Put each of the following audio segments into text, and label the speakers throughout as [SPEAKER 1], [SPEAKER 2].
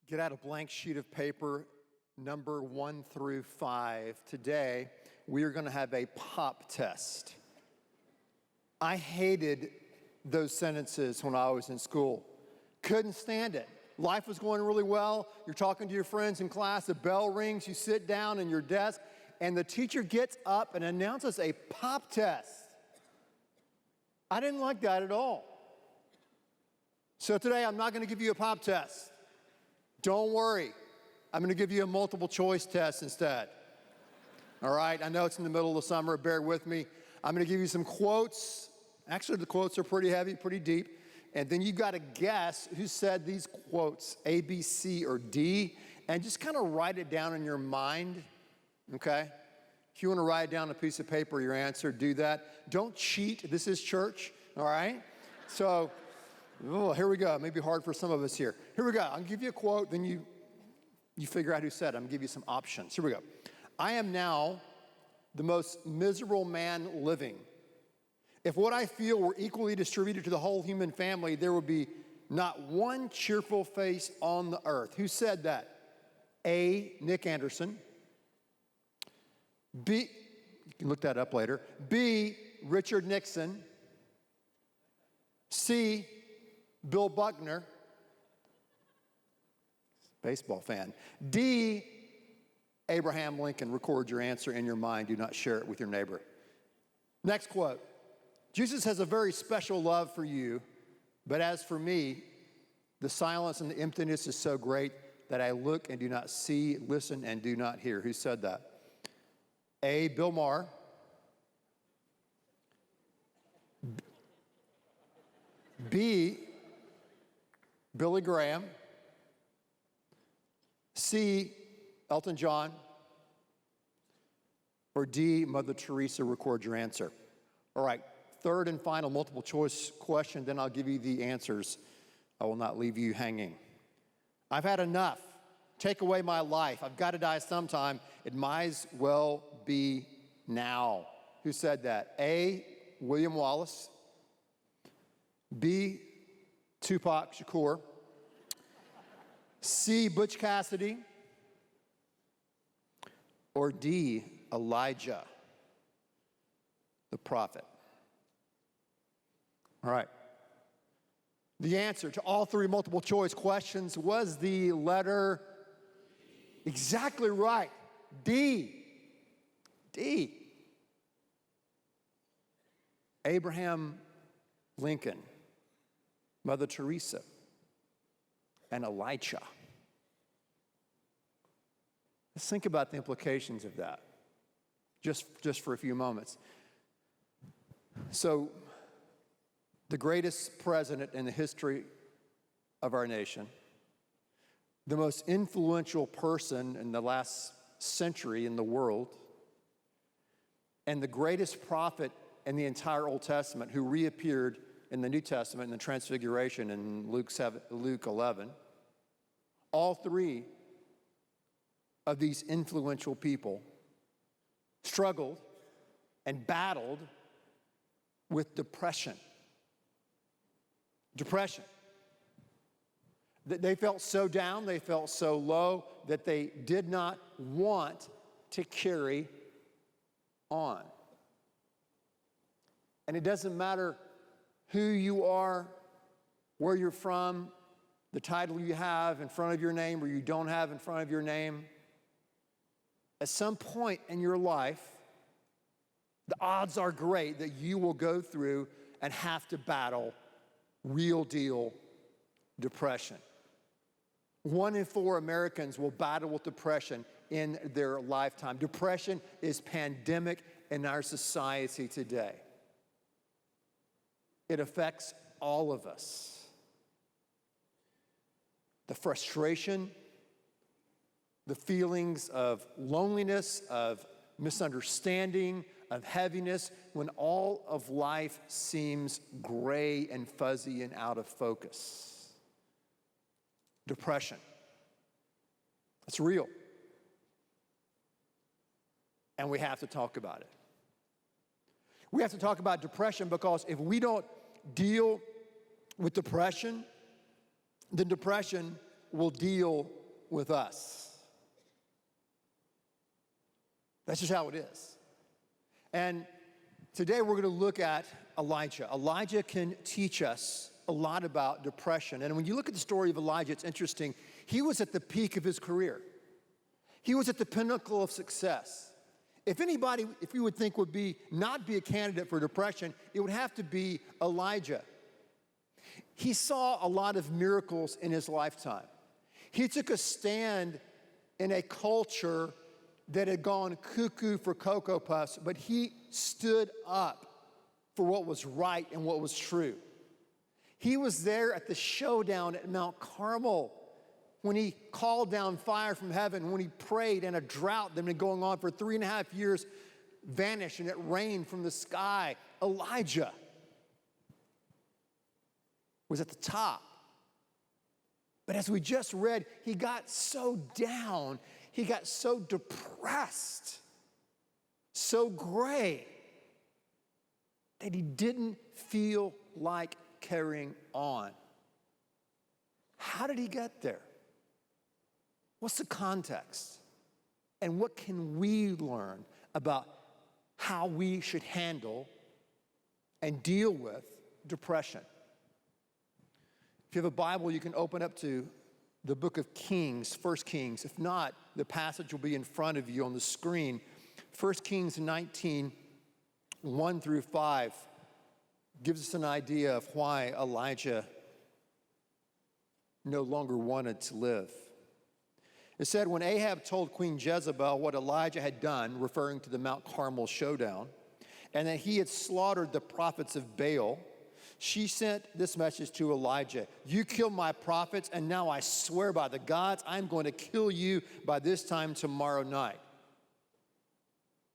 [SPEAKER 1] Get out a blank sheet of paper, number 1 through 5. Today, we are going to have a pop test. I hated those sentences when I was in school. Couldn't stand it. Life was going really well. You're talking to your friends in class. The bell rings. You sit down in your desk, and the teacher gets up and announces a pop test. I didn't like that at all. So today, I'm not going to give you a pop test. Don't worry. I'm going to give you a multiple choice test instead. All right? I know it's in the middle of the summer. Bear with me. I'm going to give you some quotes. Actually, the quotes are pretty heavy, pretty deep. And then you've got to guess who said these quotes, A, B, C, or D, and just kind of write it down in your mind, okay? If you want to write down a piece of paper, your answer, do that. Don't cheat. This is church, all right? So, here we go. It may be hard for some of us here. Here we go. I'll give you a quote, then you figure out who said it. I'm going to give you some options. Here we go. I am now the most miserable man living. If what I feel were equally distributed to the whole human family, there would be not one cheerful face on the earth. Who said that? A, Nick Anderson. B, you can look that up later. B, Richard Nixon. C, Bill Buckner. Baseball fan. D, Abraham Lincoln. Record your answer in your mind. Do not share it with your neighbor. Next quote. Jesus has a very special love for you, but as for me, the silence and the emptiness is so great that I look and do not see, listen and do not hear. Who said that? A, Bill Maher. B, Billy Graham. C, Elton John. Or D, Mother Teresa. Record your answer. All right, third and final multiple choice question, then I'll give you the answers. I will not leave you hanging. I've had enough. Take away my life. I've got to die sometime. It might as well be now. Who said that? A, William Wallace. B, Tupac Shakur. C, Butch Cassidy. Or D, Elijah, the prophet. All right. The answer to all three multiple choice questions was the letter exactly right. D. D. Abraham Lincoln, Mother Teresa, and Elijah. Let's think about the implications of that just for a few moments. So, the greatest president in the history of our nation, the most influential person in the last century in the world, and the greatest prophet in the entire Old Testament who reappeared in the New Testament in the Transfiguration in Luke 11, all three of these influential people struggled and battled with depression. Depression. They felt so down, they felt so low that they did not want to carry on. And it doesn't matter who you are, where you're from, the title you have in front of your name or you don't have in front of your name. At some point in your life, the odds are great that you will go through and have to battle real deal depression. 1 in 4 Americans will battle with depression in their lifetime. Depression is pandemic in our society today. It affects all of us. The frustration, the feelings of loneliness, of misunderstanding, of heaviness, when all of life seems gray and fuzzy and out of focus. Depression. It's real. And we have to talk about it. We have to talk about depression because if we don't deal with depression, then depression will deal with us. That's just how it is. And today we're going to look at Elijah. Elijah can teach us a lot about depression. And when you look at the story of Elijah, it's interesting. He was at the peak of his career. He was at the pinnacle of success. If anybody, if you would think would not be a candidate for depression, it would have to be Elijah. He saw a lot of miracles in his lifetime. He took a stand in a culture that had gone cuckoo for Cocoa Puffs, but he stood up for what was right and what was true. He was there at the showdown at Mount Carmel when he called down fire from heaven, when he prayed and a drought that had been going on for 3.5 years vanished and it rained from the sky. Elijah was at the top. But as we just read, he got so down, he got so depressed, so gray, that he didn't feel like carrying on. How did he get there? What's the context? And what can we learn about how we should handle and deal with depression? If you have a Bible, you can open up to the book of Kings, 1 Kings. If not, the passage will be in front of you on the screen. 1 Kings 19, 1 through 5 gives us an idea of why Elijah no longer wanted to live. It said, when Ahab told Queen Jezebel what Elijah had done, referring to the Mount Carmel showdown, and that he had slaughtered the prophets of Baal, she sent this message to Elijah: you killed my prophets, and now I swear by the gods, I'm going to kill you by this time tomorrow night.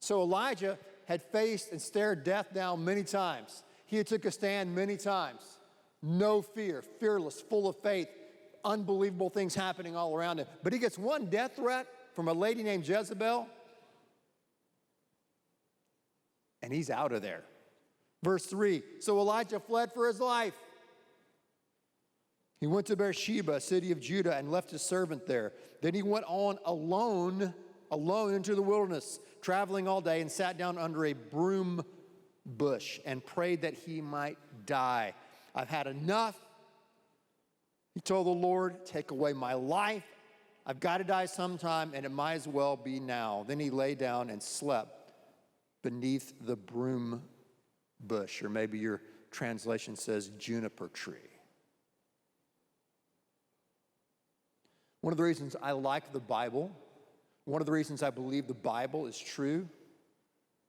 [SPEAKER 1] So Elijah had faced and stared death down many times. He had took a stand many times. No fear, fearless, full of faith, unbelievable things happening all around him. But he gets one death threat from a lady named Jezebel, and he's out of there. Verse 3, so Elijah fled for his life. He went to Beersheba, city of Judah, and left his servant there. Then he went on alone into the wilderness, traveling all day, and sat down under a broom bush and prayed that he might die. I've had enough. He told the Lord, take away my life. I've got to die sometime, and it might as well be now. Then he lay down and slept beneath the broom bush, or maybe your translation says juniper tree. One of the reasons I like the Bible, one of the reasons I believe the Bible is true,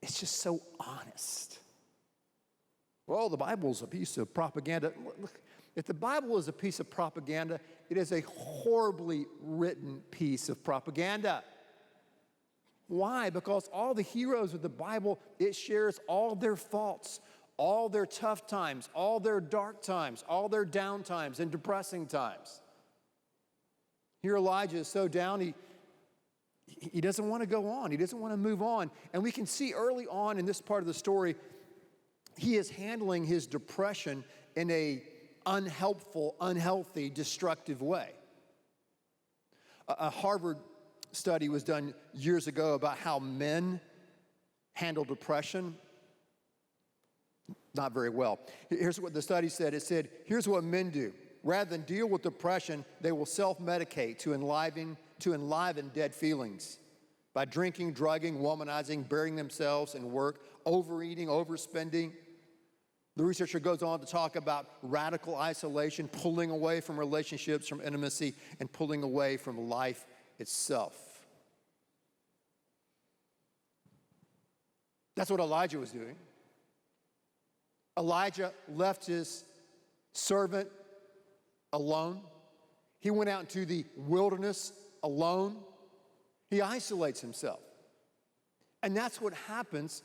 [SPEAKER 1] it's just so honest. Well, the Bible's a piece of propaganda. Look, if the Bible is a piece of propaganda, it is a horribly written piece of propaganda. Why? Because all the heroes of the Bible, it shares all their faults, all their tough times, all their dark times, all their down times and depressing times. Here Elijah is so down, he doesn't want to go on. He doesn't want to move on. And we can see early on in this part of the story, he is handling his depression in a unhelpful, unhealthy, destructive way. A Harvard study was done years ago about how men handle depression. Not very well. Here's what the study said. It said, here's what men do. Rather than deal with depression, they will self-medicate to enliven dead feelings by drinking, drugging, womanizing, burying themselves in work, overeating, overspending. The researcher goes on to talk about radical isolation, pulling away from relationships, from intimacy, and pulling away from life itself. That's what Elijah was doing. Elijah left his servant alone. He went out into the wilderness alone. He isolates himself. And that's what happens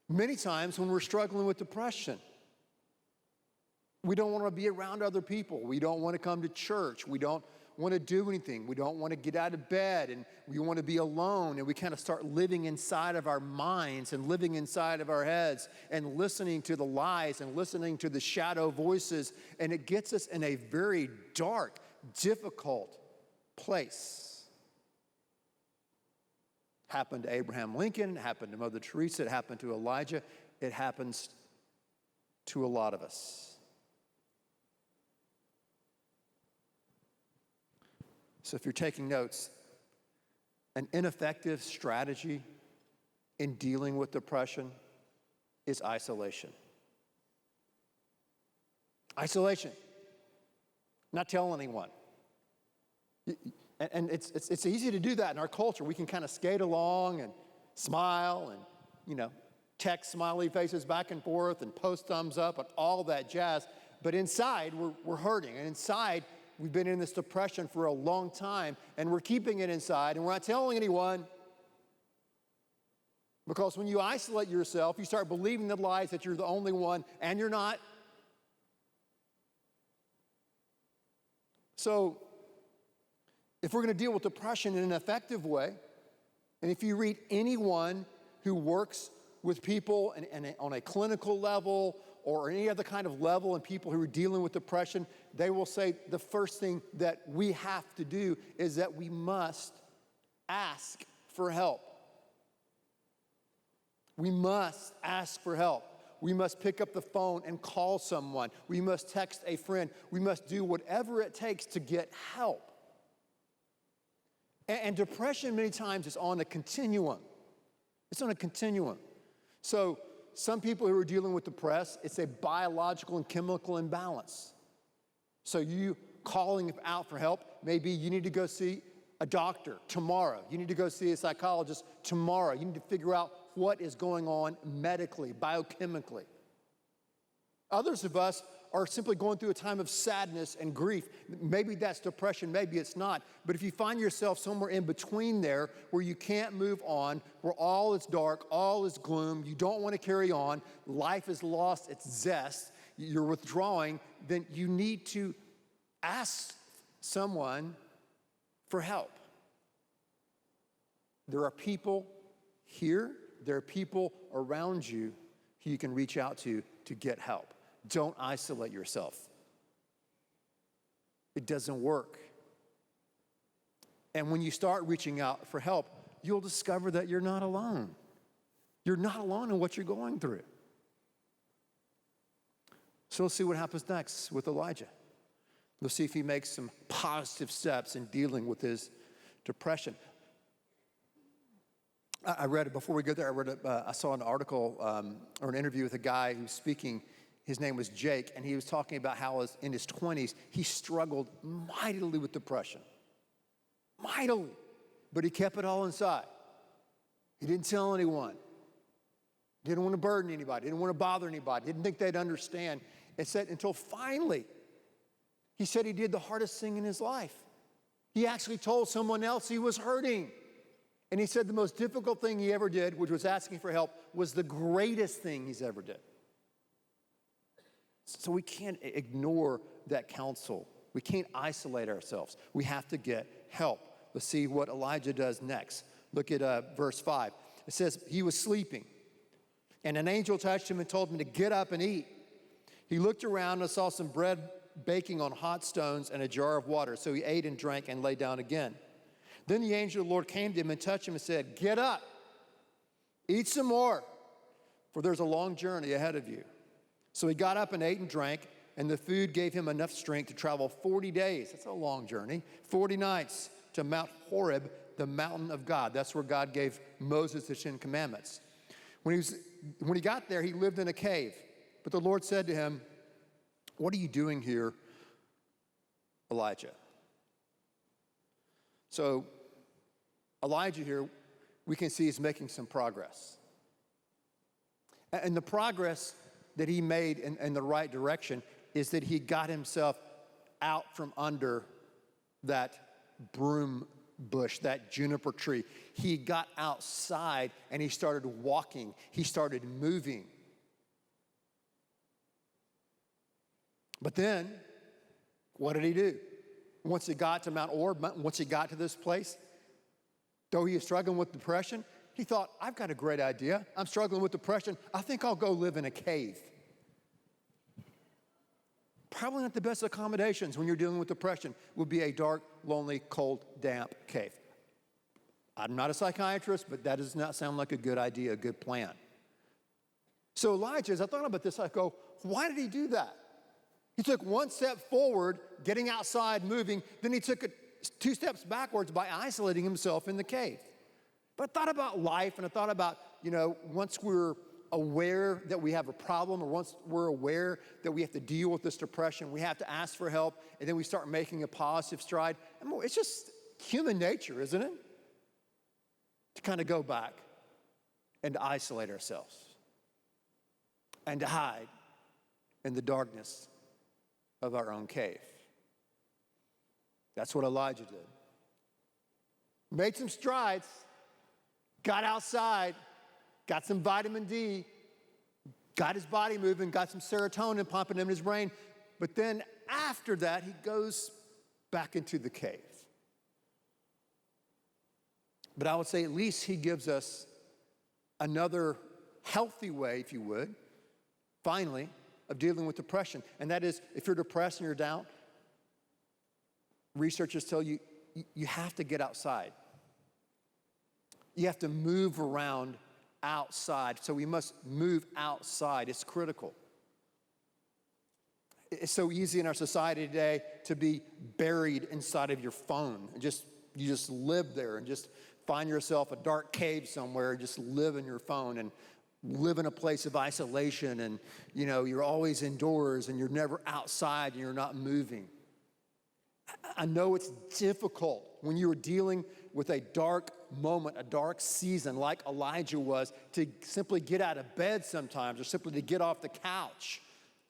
[SPEAKER 1] many times when we're struggling with depression. We don't want to be around other people. We don't want to come to church. We don't want to do anything. We don't want to get out of bed, and we want to be alone, and we kind of start living inside of our minds and living inside of our heads and listening to the lies and listening to the shadow voices, and it gets us in a very dark, difficult place. happened to Abraham Lincoln, it happened to Mother Teresa, it happened to Elijah. It happens to a lot of us. So if you're taking notes, an ineffective strategy in dealing with depression is isolation. Isolation. Not telling anyone. And it's easy to do that in our culture. We can kind of skate along and smile and, text smiley faces back and forth and post thumbs up and all that jazz. But inside, we're hurting. And inside, we've been in this depression for a long time, and we're keeping it inside, and we're not telling anyone. Because when you isolate yourself, you start believing the lies that you're the only one, and you're not. So, if we're going to deal with depression in an effective way, and if you read anyone who works with people and on a clinical level or any other kind of level and people who are dealing with depression, they will say the first thing that we have to do is that we must ask for help. We must ask for help. We must pick up the phone and call someone. We must text a friend. We must do whatever it takes to get help. And depression many times is on a continuum. It's on a continuum. So some people who are dealing with depression, it's a biological and chemical imbalance. So you calling out for help, maybe you need to go see a doctor tomorrow. You need to go see a psychologist tomorrow. You need to figure out what is going on medically, biochemically. Others of us are simply going through a time of sadness and grief. Maybe that's depression, maybe it's not. But if you find yourself somewhere in between there where you can't move on, where all is dark, all is gloom, you don't want to carry on, life has lost its zest, you're withdrawing, then you need to ask someone for help. There are people here, there are people around you who you can reach out to get help. Don't isolate yourself. It doesn't work. And when you start reaching out for help, you'll discover that you're not alone. You're not alone in what you're going through. So let's see what happens next with Elijah. Let's see if he makes some positive steps in dealing with his depression. I read it before we go there. I saw an article or an interview with a guy who's speaking. His name was Jake, and he was talking about how in his 20s, he struggled mightily with depression. Mightily. But he kept it all inside. He didn't tell anyone. Didn't want to burden anybody. Didn't want to bother anybody. Didn't think they'd understand. It said until finally, he said he did the hardest thing in his life. He actually told someone else he was hurting. And he said the most difficult thing he ever did, which was asking for help, was the greatest thing he's ever did. So we can't ignore that counsel. We can't isolate ourselves. We have to get help. Let's see what Elijah does next. Look at verse 5. It says, he was sleeping, and an angel touched him and told him to get up and eat. He looked around and saw some bread baking on hot stones and a jar of water. So he ate and drank and lay down again. Then the angel of the Lord came to him and touched him and said, get up, eat some more, for there's a long journey ahead of you. So he got up and ate and drank, and the food gave him enough strength to travel 40 days. That's a long journey. 40 nights to Mount Horeb, the mountain of God. That's where God gave Moses the 10 Commandments. When he got there, he lived in a cave. But the Lord said to him, what are you doing here, Elijah? So Elijah here, we can see is making some progress. And the progress that he made in the right direction is that he got himself out from under that broom bush, that juniper tree. He got outside and he started walking. He started moving. But then, what did he do? Once he got to Mount Orb, once he got to this place, though he was struggling with depression, he thought, I've got a great idea. I'm struggling with depression. I think I'll go live in a cave. Probably not the best accommodations when you're dealing with depression would be a dark, lonely, cold, damp cave. I'm not a psychiatrist, but that does not sound like a good idea, a good plan. So Elijah, as I thought about this, I go, why did he do that? He took one step forward, getting outside, moving. Then he took 2 steps backwards by isolating himself in the cave. But I thought about life, and I thought about, once we're aware that we have a problem, or once we're aware that we have to deal with this depression, we have to ask for help, and then we start making a positive stride. It's just human nature, isn't it? To kind of go back and to isolate ourselves and to hide in the darkness of our own cave. That's what Elijah did. Made some strides, got outside, got some vitamin D, got his body moving, got some serotonin pumping in his brain. But then after that, he goes back into the cave. But I would say at least he gives us another healthy way, if you would, finally, of dealing with depression. And that is, if you're depressed and you're down, researchers tell you, you have to get outside. You have to move around outside. So we must move outside. It's critical. It's so easy in our society today to be buried inside of your phone. You just live there and just find yourself a dark cave somewhere and just live in your phone and live in a place of isolation, and you're always indoors and you're never outside and you're not moving. I know it's difficult when you're dealing with a dark moment, a dark season like Elijah was, to simply get out of bed sometimes, or simply to get off the couch,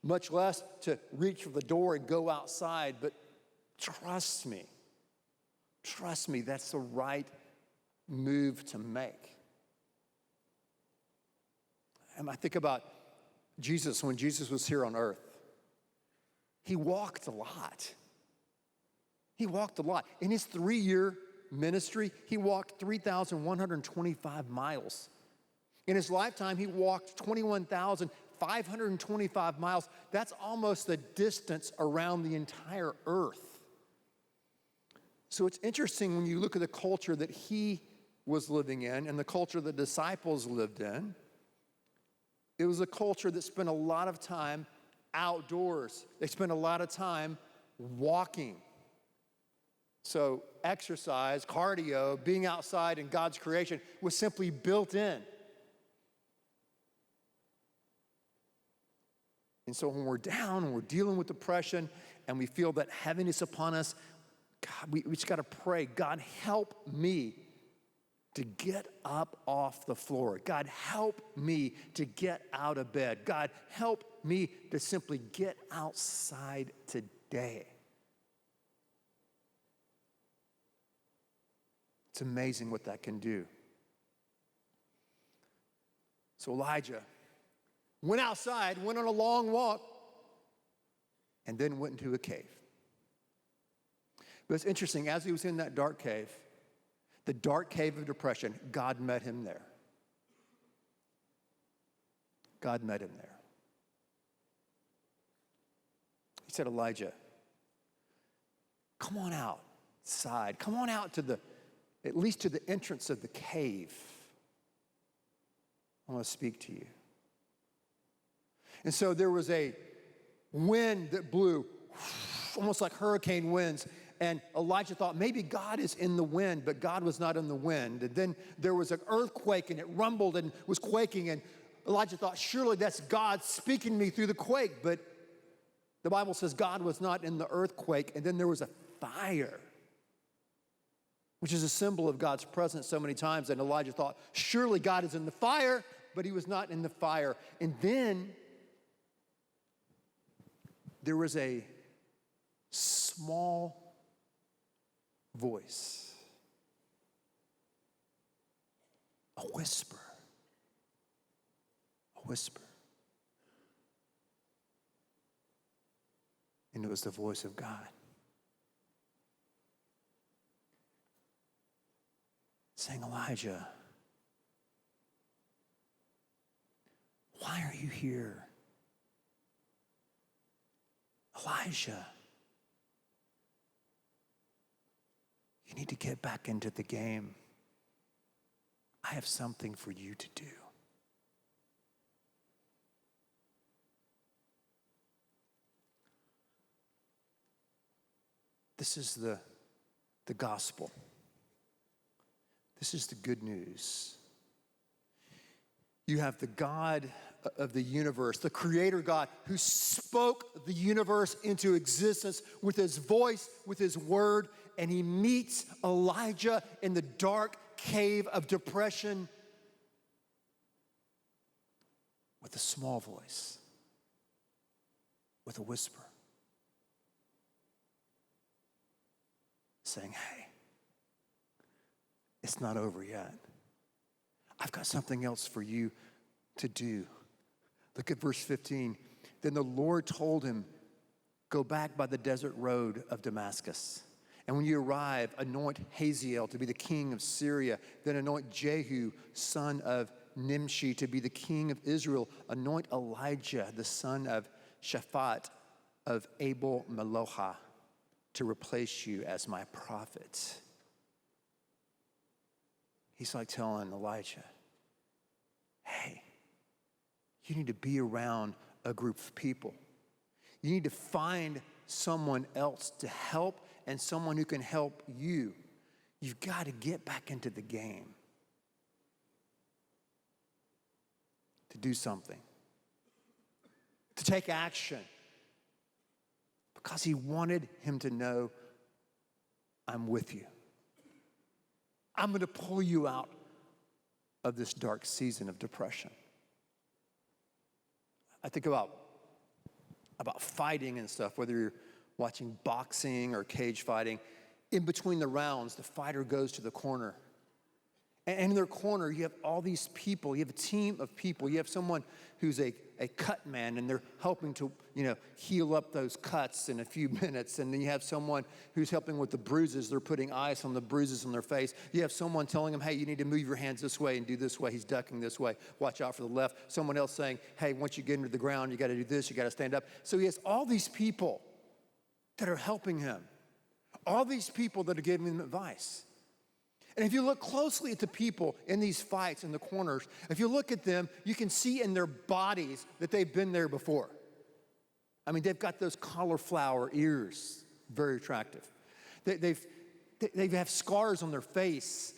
[SPEAKER 1] much less to reach for the door and go outside. But trust me, that's the right move to make. And I think about Jesus. When Jesus was here on earth, he walked a lot. In his 3-year ministry, he walked 3,125 miles. In his lifetime, he walked 21,525 miles. That's almost the distance around the entire earth. So it's interesting when you look at the culture that he was living in and the culture the disciples lived in. It was a culture that spent a lot of time outdoors. They spent a lot of time walking. So exercise, cardio, being outside in God's creation was simply built in. And so when we're down and we're dealing with depression and we feel that heaviness upon us, God, we just got to pray, God, help me to get up off the floor. God, help me to get out of bed. God, help me to simply get outside today. It's amazing what that can do. So Elijah went outside, went on a long walk, and then went into a cave. But it's interesting, as he was in that dark cave, the dark cave of depression, God met him there. God met him there. He said, Elijah, come on outside. Come on out to at least to the entrance of the cave. I want to speak to you. And so there was a wind that blew, almost like hurricane winds. And Elijah thought maybe God is in the wind, but God was not in the wind. And then there was an earthquake, and it rumbled and was quaking. And Elijah thought, surely that's God speaking to me through the quake. But the Bible says God was not in the earthquake. And then there was a fire, which is a symbol of God's presence so many times. And Elijah thought, surely God is in the fire, but he was not in the fire. And then there was a small voice, a whisper, and it was the voice of God saying, Elijah, why are you here? Elijah, you need to get back into the game. I have something for you to do. This is the gospel. This is the good news. You have the God of the universe, the creator God, who spoke the universe into existence with his voice, with his word, and he meets Elijah in the dark cave of depression with a small voice, with a whisper, saying, hey, it's not over yet. I've got something else for you to do. Look at verse 15. Then the Lord told him, go back by the desert road of Damascus. And when you arrive, anoint Hazael to be the king of Syria. Then anoint Jehu, son of Nimshi, to be the king of Israel. Anoint Elijah, the son of Shaphat of Abel Meloha, to replace you as my prophet. He's like telling Elijah, hey, you need to be around a group of people. You need to find someone else to help and someone who can help you. You've got to get back into the game. To do something. To take action. Because he wanted him to know, I'm with you. I'm going to pull you out of this dark season of depression. I think about fighting and stuff, whether you're watching boxing or cage fighting. In between the rounds, the fighter goes to the corner. And in their corner, you have all these people. You have a team of people. You have someone who's a cut man, and they're helping to, heal up those cuts in a few minutes. And then you have someone who's helping with the bruises. They're putting ice on the bruises on their face. You have someone telling them, hey, you need to move your hands this way and do this way. He's ducking this way. Watch out for the left. Someone else saying, hey, once you get into the ground, you got to do this. You got to stand up. So he has all these people that are helping him. All these people that are giving him advice. And if you look closely at the people in these fights in the corners, if you look at them, you can see in their bodies that they've been there before. I mean, they've got those cauliflower ears, very attractive. They have scars on their face.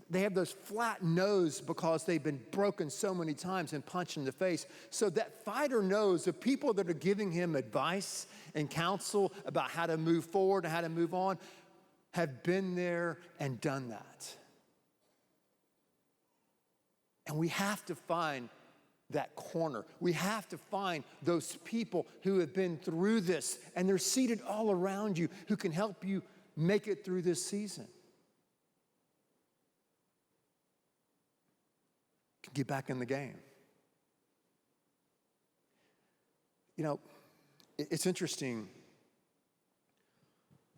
[SPEAKER 1] They have those flat nose because they've been broken so many times and punched in the face. So that fighter knows the people that are giving him advice and counsel about how to move forward and how to move on have been there and done that. And we have to find that corner. We have to find those people who have been through this, and they're seated all around you, who can help you make it through this season. Get back in the game. It's interesting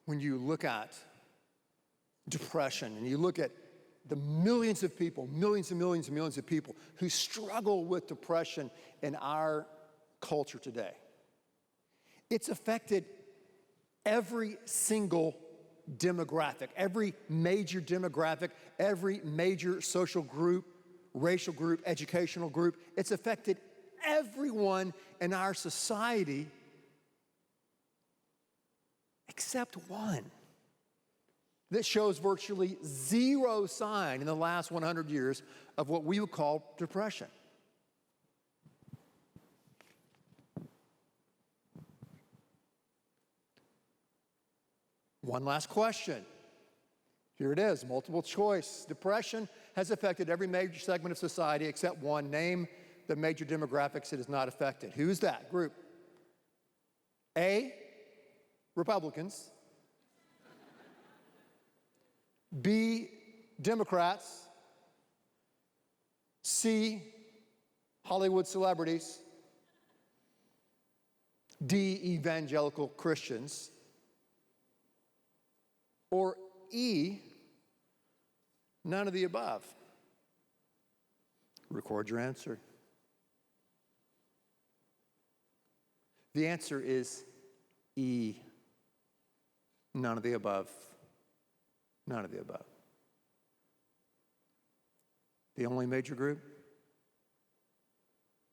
[SPEAKER 1] when you look at depression and you look at the millions of people, millions and millions and millions of people who struggle with depression in our culture today. It's affected every single demographic, every major demographic, every major social group, racial group, educational group. It's affected everyone in our society except one that shows virtually zero sign in the last 100 years of what we would call depression. One last question. Here it is, multiple choice. Depression has affected every major segment of society except one. Name the major demographics it has not affected. Who's that group? A, Republicans. B, Democrats. C, Hollywood celebrities. D, evangelical Christians. Or E, none of the above. Record your answer. The answer is E, none of the above. None of the above. The only major group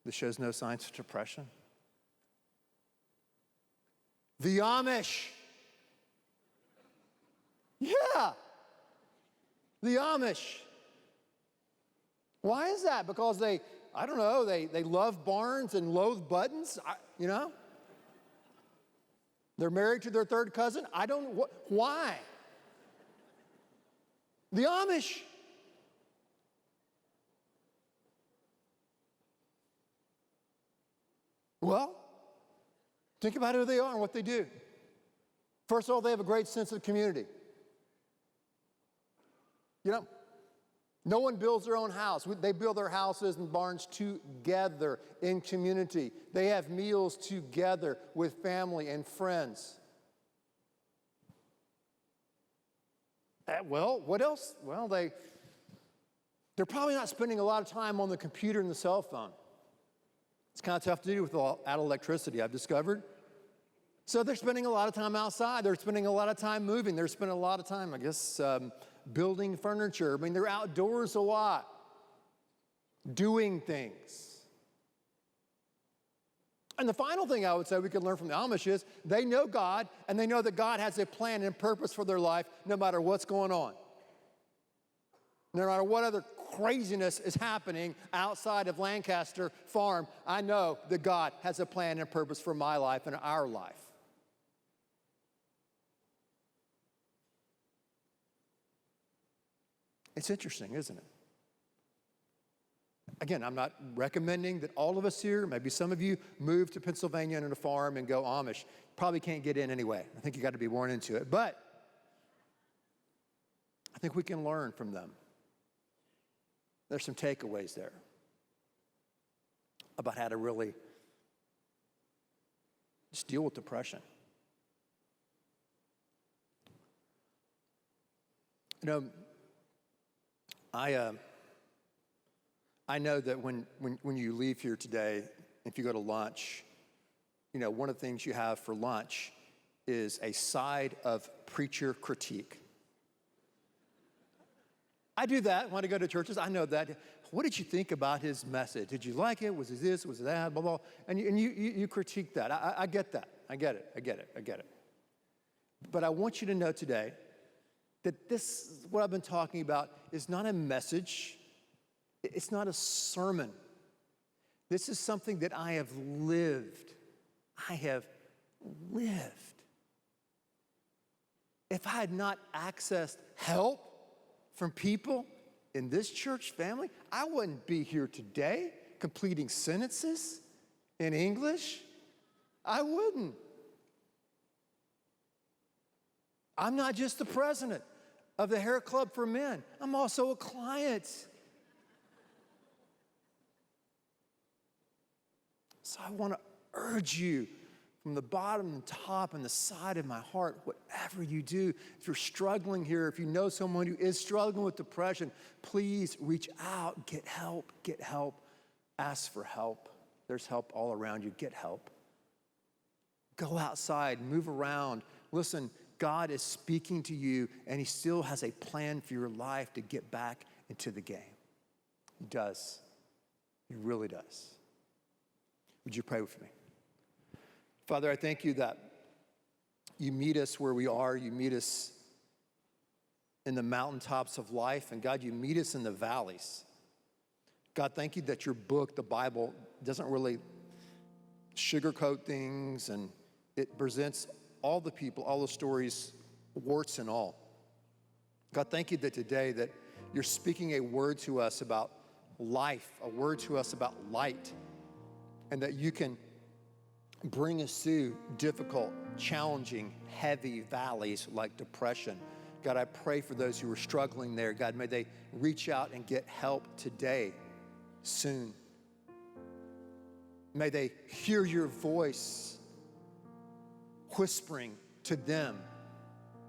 [SPEAKER 1] that shows no signs of depression? The Amish. Yeah, the Amish. Why is that? Because they love barns and loathe buttons, They're married to their third cousin. Why? The Amish. Well, think about who they are and what they do. First of all, they have a great sense of community. No one builds their own house. They build their houses and barns together in community. They have meals together with family and friends. What else? Well, they're probably not spending a lot of time on the computer and the cell phone. It's kind of tough to do without electricity, I've discovered. So they're spending a lot of time outside. They're spending a lot of time moving. They're spending a lot of time, building furniture. They're outdoors a lot, doing things. And the final thing I would say we can learn from the Amish is they know God, and they know that God has a plan and purpose for their life no matter what's going on. No matter what other craziness is happening outside of Lancaster Farm, I know that God has a plan and purpose for my life and our life. It's interesting, isn't it? Again, I'm not recommending that all of us here, maybe some of you, move to Pennsylvania and a farm and go Amish. Probably can't get in anyway. I think you got to be born into it. But I think we can learn from them. There's some takeaways there about how to really just deal with depression. I know that when you leave here today, if you go to lunch, one of the things you have for lunch is a side of preacher critique. I do that when I go to churches. I know that. What did you think about his message? Did you like it? Was it this? Was it that? Blah, blah. And you critique that. I get that. I get it. But I want you to know today that this, what I've been talking about, is not a message. It's not a sermon. This is something that I have lived. I have lived. If I had not accessed help from people in this church family, I wouldn't be here today completing sentences in English. I wouldn't. I'm not just the president of the Hair Club for Men. I'm also a client. So I want to urge you from the bottom and top and the side of my heart, whatever you do, if you're struggling here, if you know someone who is struggling with depression, please reach out, get help, ask for help. There's help all around you, get help. Go outside, move around. Listen, God is speaking to you, and he still has a plan for your life to get back into the game. He does. He really does. Would you pray with me? Father, I thank you that you meet us where we are. You meet us in the mountaintops of life. And God, you meet us in the valleys. God, thank you that your book, the Bible, doesn't really sugarcoat things, and it presents all the people, all the stories, warts and all. God, thank you that today that you're speaking a word to us about life, a word to us about light, and that you can bring us through difficult, challenging, heavy valleys like depression. God, I pray for those who are struggling there. God, may they reach out and get help today, soon. May they hear your voice whispering to them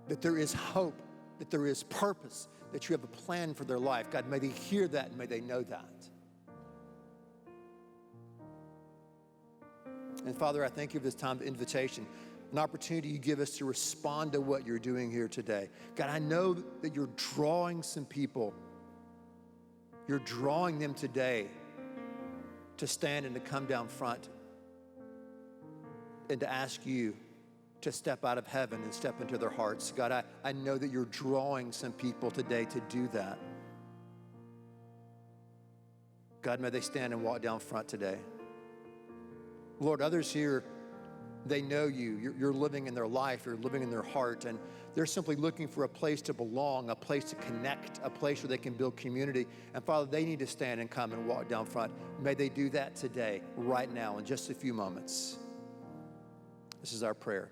[SPEAKER 1] that there is hope, that there is purpose, that you have a plan for their life. God, may they hear that and may they know that. And Father, I thank you for this time of invitation, an opportunity you give us to respond to what you're doing here today. God, I know that you're drawing some people You're drawing them today to stand and to come down front and to ask you to step out of heaven and step into their hearts. God, I know that you're drawing some people today to do that. God, may they stand and walk down front today. Lord, others here, they know you. You're living in their life. You're living in their heart. And they're simply looking for a place to belong, a place to connect, a place where they can build community. And Father, they need to stand and come and walk down front. May they do that today, right now, in just a few moments. This is our prayer.